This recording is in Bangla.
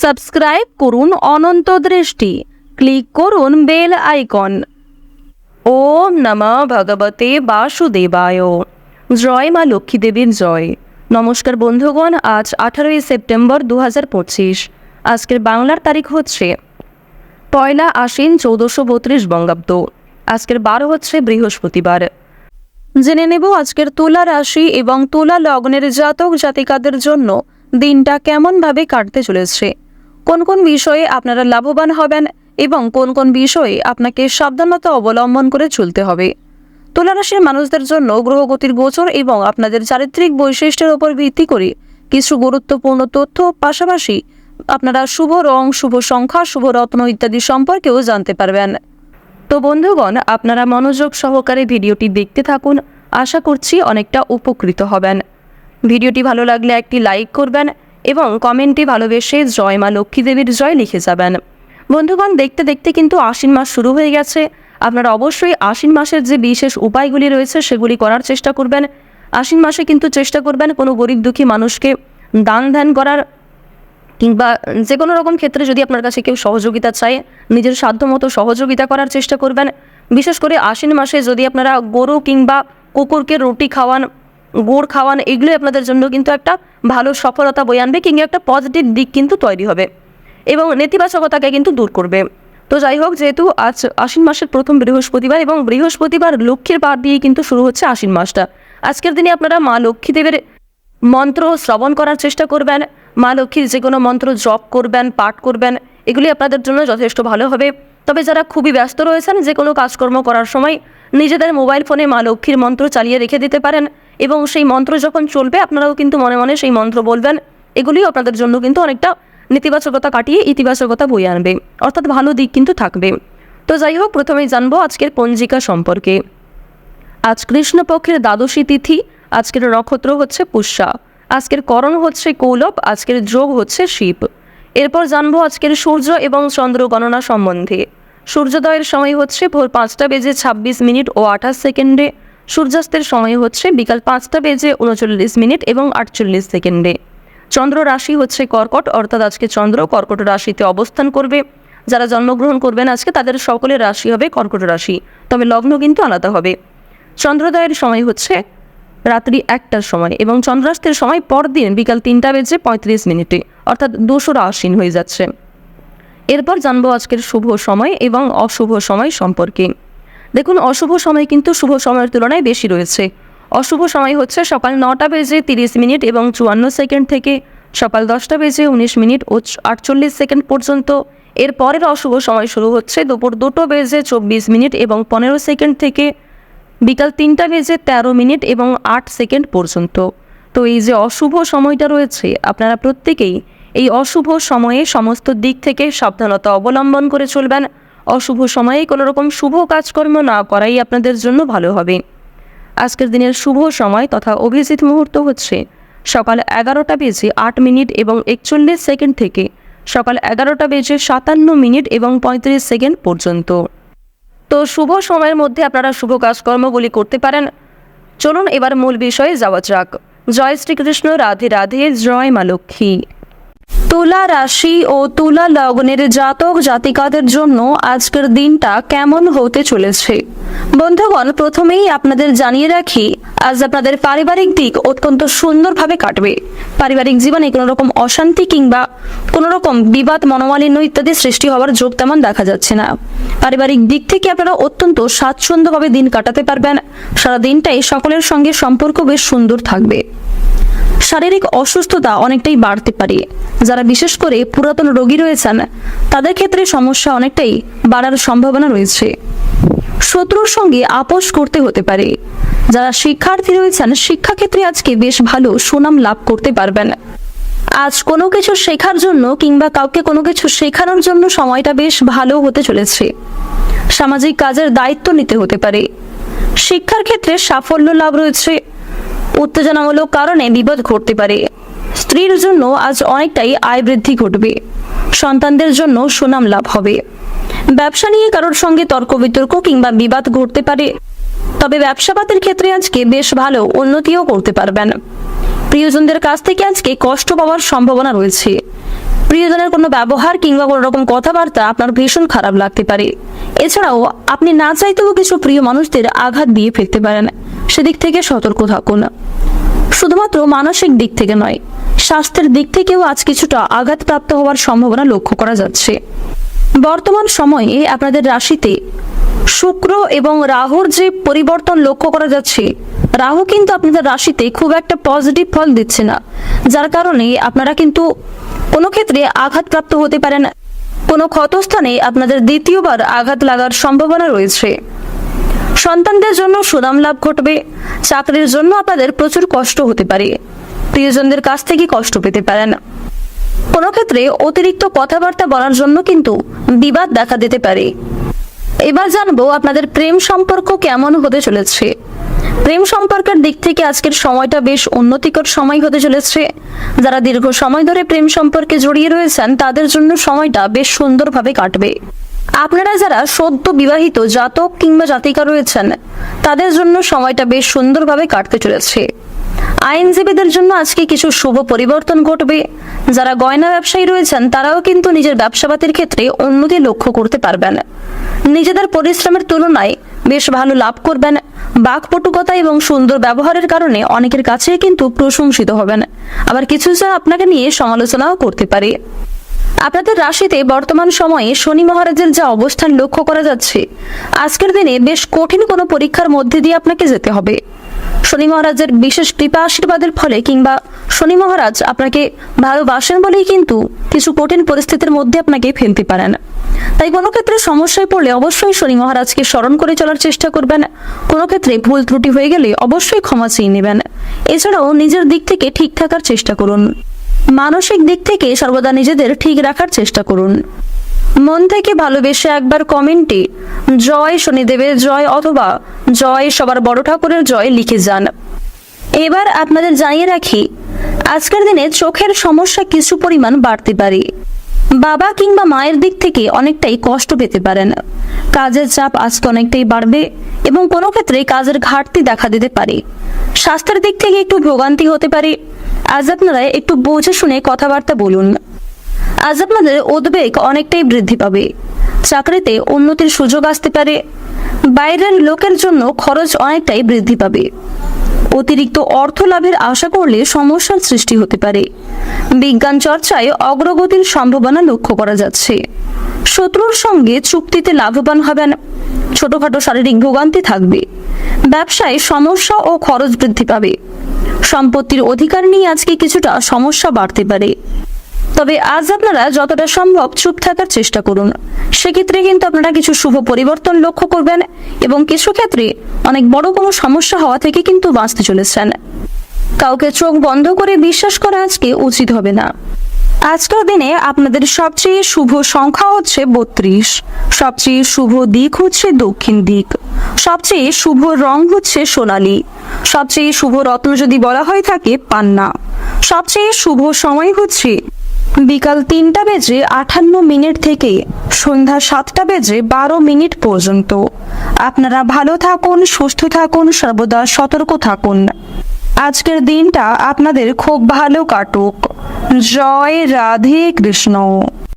সাবস্ক্রাইব করুন অনন্ত দৃষ্টি, ক্লিক করুন বেল আইকন। ওম নমঃ ভগবতে বাসুদেবায়। জয় মা লক্ষ্মী দেবীর জয়। নমস্কার বন্ধুগণ, আজ 18ই সেপ্টেম্বর 2025। আজকের বাংলার তারিখ হচ্ছে 1 আশ্বিন 1432 বঙ্গাব্দ। আজকের বার হচ্ছে বৃহস্পতিবার। জেনে নেব আজকের তুলা রাশি এবং তুলা লগ্নের জাতক জাতিকাদের জন্য দিনটা কেমনভাবে কাটতে চলেছে, কোন কোন বিষয়ে আপনারা লাভবান হবেন এবং কোন কোন বিষয়ে আপনাকে সাবধানতা অবলম্বন করে চলতে হবে। তুলা রাশির মানুষদের জন্য গ্রহগতির গোচর এবং আপনাদের চারিত্রিক বৈশিষ্ট্যের উপর ভিত্তি করে কিছু গুরুত্বপূর্ণ তথ্য, পাশাপাশি আপনারা শুভ রং, শুভ সংখ্যা, শুভ রত্ন ইত্যাদি সম্পর্কেও জানতে পারবেন। তো বন্ধুগণ, আপনারা মনোযোগ সহকারে ভিডিওটি দেখতে থাকুন। আশা করছি অনেকটা উপকৃত হবেন। ভিডিওটি ভালো লাগলে একটি লাইক করবেন এবং কমেন্টে ভালোবেসে জয় মা লক্ষ্মী দেবীর জয় লিখে যাবেন। বন্ধুগণ, দেখতে দেখতে কিন্তু আশ্বিন মাস শুরু হয়ে গেছে। আপনারা অবশ্যই আশ্বিন মাসের যে বিশেষ উপায়গুলি রয়েছে সেগুলি করার চেষ্টা করবেন। আশ্বিন মাসে কিন্তু চেষ্টা করবেন কোনো গরিব দুঃখী মানুষকে দান ধ্যান করার, কিংবা যে কোনো রকম ক্ষেত্রে যদি আপনার কাছে কেউ সহযোগিতা চায়, নিজের সাধ্যমতো সহযোগিতা করার চেষ্টা করবেন। বিশেষ করে আশ্বিন মাসে যদি আপনারা গরু কিংবা কুকুরকে রুটি খাওয়ান, গুড় খাওয়ান, এগুলোই আপনাদের জন্য কিন্তু একটা ভালো সফলতা বয়ে আনবে, কিংবা একটা পজিটিভ দিক কিন্তু তৈরি হবে এবং নেতিবাচকতাকে কিন্তু দূর করবে। তো যাই হোক, যেহেতু আজ আশ্বিন মাসের প্রথম বৃহস্পতিবার এবং বৃহস্পতিবার লক্ষ্মীর বার দিয়ে কিন্তু শুরু হচ্ছে আশ্বিন মাসটা, আজকের দিনে আপনারা মা লক্ষ্মী দেবের মন্ত্র শ্রবণ করার চেষ্টা করবেন। মা লক্ষ্মীর যে কোনো মন্ত্র জপ করবেন, পাঠ করবেন, এগুলি আপনাদের জন্য যথেষ্ট ভালো হবে। তবে যারা খুবই ব্যস্ত রয়েছেন, যে কোনো কাজকর্ম করার সময় নিজেদের মোবাইল ফোনে মা লক্ষ্মীর মন্ত্র চালিয়ে রেখে দিতে পারেন এবং সেই মন্ত্র যখন চলবে আপনারাও কিন্তু মনে মনে সেই মন্ত্র বলবেন। এগুলিও আপনাদের জন্য কিন্তু অনেকটা নেতিবাচকতা কাটিয়ে ইতিবাচকতা বয়ে আনবে, অর্থাৎ ভালো দিক কিন্তু থাকবে। তো যাই হোক, প্রথমেই জানবো আজকের পঞ্জিকা সম্পর্কে। আজ কৃষ্ণপক্ষের দ্বাদশী তিথি। আজকের নক্ষত্র হচ্ছে পুষ্যা। আজকের করণ হচ্ছে কৌলব। আজকের যোগ হচ্ছে শিব। এরপর জানবো আজকের সূর্য এবং চন্দ্র গণনা সম্বন্ধে। সূর্যোদয়ের সময় হচ্ছে ভোর 5টা বেজে 26 মিনিট ও 28 সেকেন্ডে। সূর্যাস্তের সময় হচ্ছে বিকাল 5টা বেজে 39 মিনিট এবং 48 সেকেন্ডে। চন্দ্র রাশি হচ্ছে কর্কট, অর্থাৎ আজকে চন্দ্র কর্কট রাশিতে অবস্থান করবে। যারা জন্মগ্রহণ করবেন আজকে তাদের সকলের রাশি হবে কর্কট রাশি, তবে লগ্ন কিন্তু আলাদা হবে। চন্দ্রোদয়ের সময় হচ্ছে রাত্রি 1টার সময় এবং চন্দ্রাস্তের সময় পরদিন বিকাল 3টা বেজে 35 মিনিটে, অর্থাৎ দোসরা আশ্বিন হয়ে যাচ্ছে। এরপর জানবো আজকের শুভ সময় এবং অশুভ সময় সম্পর্কে। দেখুন, অশুভ সময় কিন্তু শুভ সময়ের তুলনায় বেশি রয়েছে। অশুভ সময় হচ্ছে সকাল 9টা বেজে 30 মিনিট এবং 54 সেকেন্ড থেকে সকাল 10টা বেজে 19 মিনিট ও 48 সেকেন্ড পর্যন্ত। এর পরের অশুভ সময় শুরু হচ্ছে দুপুর 2টা বেজে 24 মিনিট এবং 15 সেকেন্ড থেকে বিকাল 3টা বেজে 13 মিনিট এবং 8 সেকেন্ড পর্যন্ত। তো এই যে অশুভ সময়টা রয়েছে, আপনারা প্রত্যেকেই এই অশুভ সময়ে সমস্ত দিক থেকে সাবধানতা অবলম্বন করে চলবেন। অশুভ সময়ে কোনো রকম শুভ কাজকর্ম না করাই আপনাদের জন্য ভালো হবে। আজকের দিনের শুভ সময় তথা অভিজিৎ মুহূর্ত হচ্ছে সকাল 11টা বেজে 8 মিনিট এবং 41 সেকেন্ড থেকে সকাল 11টা বেজে 57 মিনিট এবং 35 সেকেন্ড পর্যন্ত। তো শুভ সময়ের মধ্যে আপনারা শুভ কাজকর্মগুলি করতে পারেন। চলুন এবার মূল বিষয়ে যাওয়া যাক। জয় শ্রীকৃষ্ণ, রাধে রাধে, জয় মা লক্ষ্মী। তুলা রাশি ও তুলা লগ্নের জাতক জাতিকাদের জন্য আজকের দিনটা কেমন হতে চলেছে। বন্ধুগণ, প্রথমেই আপনাদের জানিয়ে রাখি, আজ আপনাদের পারিবারিক দিক অত্যন্ত সুন্দরভাবে কাটবে। পারিবারিক জীবনে কোনো রকম অশান্তি কিংবা কোনো রকম বিবাদ, মনোমালিন্য ইত্যাদি সৃষ্টি হওয়ার যোগ তেমন দেখা যাচ্ছে না। পারিবারিক দিক থেকে আপনারা অত্যন্ত স্বাচ্ছন্দ্যভাবে দিন কাটাতে পারবেন। সারা দিনটাই সকলের সঙ্গে সম্পর্ক বেশ সুন্দর থাকবে। শারীরিক অসুস্থতা অনেকটাই বাড়তে পারে। যারা বিশেষ করে পুরাতন রোগী রয়েছেন তাদের ক্ষেত্রে সমস্যা অনেকটাই বাড়ার সম্ভাবনা রয়েছে। শত্রুর সঙ্গে আপোষ করতে হতে পারে। যারা শিক্ষার্থী রয়েছেন শিক্ষাক্ষেত্রে আজকে বেশ ভালো সুনাম লাভ করতে পারবেন। আজ কোনো কিছু শেখার জন্য কিংবা কাউকে কোনো কিছু শেখানোর জন্য সময়টা বেশ ভালো হতে চলেছে। সামাজিক কাজের দায়িত্ব নিতে হতে পারে। শিক্ষার ক্ষেত্রে সাফল্য লাভ রয়েছে। উত্তেজনামূলক কারণে বিপদ ঘটতে পারে। স্ত্রীর জন্য আজ অনেকটাই আয় বৃদ্ধি ঘটবে। সন্তানদের জন্য সুনাম লাভ হবে। ব্যবসা নিয়ে কারোর সঙ্গে তর্ক বিতর্ক কিংবা বিবাদ ঘটতে পারে, তবে ব্যবসাপাতের ক্ষেত্রে আজকে বেশ ভালো উন্নতিও করতে পারবেন। প্রিয়জনদের কাছ থেকে আজকে কষ্ট পাওয়ার সম্ভাবনা রয়েছে। প্রিয়জনের কোনো ব্যবহার কিংবা কোনো রকম কথাবার্তা আপনার ভীষণ খারাপ লাগতে পারে। এছাড়াও আপনি না চাইতেও কিছু প্রিয় মানুষদের আঘাত দিয়ে ফেলতে পারেন, সেদিক থেকে সতর্ক থাকুন। শুধুমাত্র মানসিক দিক থেকে নয়, স্বাস্থ্যের দিক থেকেও আজ কিছুটা আঘাতপ্রাপ্ত হওয়ার সম্ভাবনা লক্ষ্য করা যাচ্ছে। বর্তমান সময়ে আপনাদের রাশিতে শুক্র এবং রাহুর যে পরিবর্তন লক্ষ্য করা যাচ্ছে, রাহু কিন্তু আপনাদের রাশিতে খুব একটা পজিটিভ ফল দিচ্ছে না, যার কারণে আপনারা কিন্তু কোনো ক্ষেত্রে আঘাতপ্রাপ্ত হতে পারেন। কোনো ক্ষতস্থানে আপনাদের দ্বিতীয়বার আঘাত লাগার সম্ভাবনা রয়েছে। সন্তানদের জন্য সুনাম লাভ ঘটবে। চাকরির জন্য আপনাদের প্রচুর কষ্ট হতে পারে, প্রিয়জনদের কাছ থেকে কষ্ট পেতে পারেন। কোনো ক্ষেত্রে অতিরিক্ত কথাবার্তা বলার জন্য কিন্তু বিবাদ দেখা দিতে পারে। এবার জানবো আপনাদের প্রেম সম্পর্ক কেমন হতে চলেছে। প্রেম সম্পর্কের দিক থেকে আজকের সময়টা বেশ উন্নতিকর সময় হতে চলেছে। যারা দীর্ঘ সময় ধরে প্রেম সম্পর্কে জড়িয়ে রয়েছেন, তাদের জন্য সময়টা বেশ সুন্দরভাবে কাটবে। আপনারা যারা সদ্য বিবাহিত জাতক কিংবা জাতিকা রয়েছেন, তাদের জন্য সময়টা বেশ সুন্দরভাবে কাটতে চলেছে। আইনজীবীদের জন্য আজকে কিছু শুভ পরিবর্তন ঘটবে। যারা গয়না ব্যবসায়ী রয়েছেন, তারাও কিন্তু নিজের ব্যবসাপাতির ক্ষেত্রে উন্নতি লক্ষ্য করতে পারবেন। নিজেদের পরিশ্রমের তুলনায় বেশ ভালো লাভ করবেন। বাকপটুকতা এবং সুন্দর ব্যবহারের কারণে অনেকের কাছে কিন্তু প্রশংসিত হবেন, আবার কিছু জন আপনাকে নিয়ে সমালোচনাও করতে পারে। আপনাদের রাশিতে বর্তমান সময়ে শনি মহারাজের যা অবস্থান লক্ষ্য করা যাচ্ছে, আজকের দিনে বেশ কঠিন কোনো পরীক্ষার মধ্যে দিয়ে আপনাকে যেতে হবে। শনি মহারাজের বিশেষ কৃপা আশীর্বাদের ফলে কিংবা শনি মহারাজ আপনাকে ভালোবাসেন বলেই কিন্তু কিছু কঠিন পরিস্থিতির মধ্যে আপনাকে ফেলতে পারেন। তাই কোনো ক্ষেত্রে সমস্যায় পড়লে অবশ্যই শনি মহারাজকে স্মরণ করে চলার চেষ্টা করবেন। কোনো ক্ষেত্রে ভুল ত্রুটি হয়ে গেলে অবশ্যই ক্ষমা চেয়ে নেবেন। এছাড়াও নিজের দিক থেকে ঠিক থাকার চেষ্টা করুন। মানসিক দিক থেকে সর্বদা নিজেদের ঠিক রাখার চেষ্টা করুন। মন থেকে ভালোবেসে একবার কমেন্টে জয় শনিদেবের জয় অথবা জয় সবার বড় ঠাকুরের জয় লিখে যান। এবার আপনাদের জানিয়ে রাখি, আজকের দিনে চোখের সমস্যা কিছু পরিমাণ বাড়তে পারে। বাবা কিংবা মায়ের দিক থেকে অনেকটাই কষ্ট পেতে পারেন। কাজের চাপ আজকে অনেকটাই বাড়বে এবং কোনো ক্ষেত্রে কাজের ঘাটতি দেখা দিতে পারে। স্বাস্থ্যের দিক থেকে একটু ভোগান্তি হতে পারে। আজ আপনারা একটু বুঝে শুনে কথাবার্তা বলুন। আজ আপনাদের উদ্বেগ অনেকটাই বৃদ্ধি পাবে। চাকরিতে উন্নতির সুযোগ আসতে পারে। বাইরের লোকের জন্য খরচ অনেকটাই বৃদ্ধি পাবে। অতিরিক্ত অর্থ লাভের আশা করলে সমস্যার সৃষ্টি হতে পারে। বিজ্ঞান চর্চায় অগ্রগতির সম্ভাবনা লক্ষ্য করা যাচ্ছে। শত্রুর সঙ্গে চুক্তিতে লাভবান হবেন। ছোটখাটো শারীরিক ভোগান্তি থাকবে। ব্যবসায় সমস্যা ও খরচ বৃদ্ধি পাবে। সম্পত্তির অধিকার নিয়ে আজকে কিছুটা সমস্যা বাড়তে পারে। তবে আজ আপনারা যতটা সম্ভব চুপ থাকার চেষ্টা করুন। সেক্ষেত্রে কিন্তু আপনারা কিছু শুভ পরিবর্তন লক্ষ্য করবেন এবং কিছু ক্ষেত্রে অনেক বড় কোনো সমস্যা হওয়া থেকে কিন্তু বাঁচতে চলেছেন। কাউকে চোখ বন্ধ করে বিশ্বাস করা আজকে উচিত হবে না। আজকের দিনে আপনাদের সবচেয়ে শুভ সংখ্যা হচ্ছে 32, সবচেয়ে শুভ দিক হচ্ছে দক্ষিণ দিক, সবচেয়ে শুভ রং হচ্ছে সোনালী, সবচেয়ে শুভ রত্ন যদি বলা হয়ে থাকে পান্না, সবচেয়ে শুভ সময় হচ্ছে বিকাল 3:58 থেকে সন্ধ্যা 7:12 পর্যন্ত। আপনারা ভালো থাকুন, সুস্থ থাকুন, সর্বদা সতর্ক থাকুন। আজকের দিনটা আপনাদের খুব ভালো কাটুক। জয় রাধে কৃষ্ণ।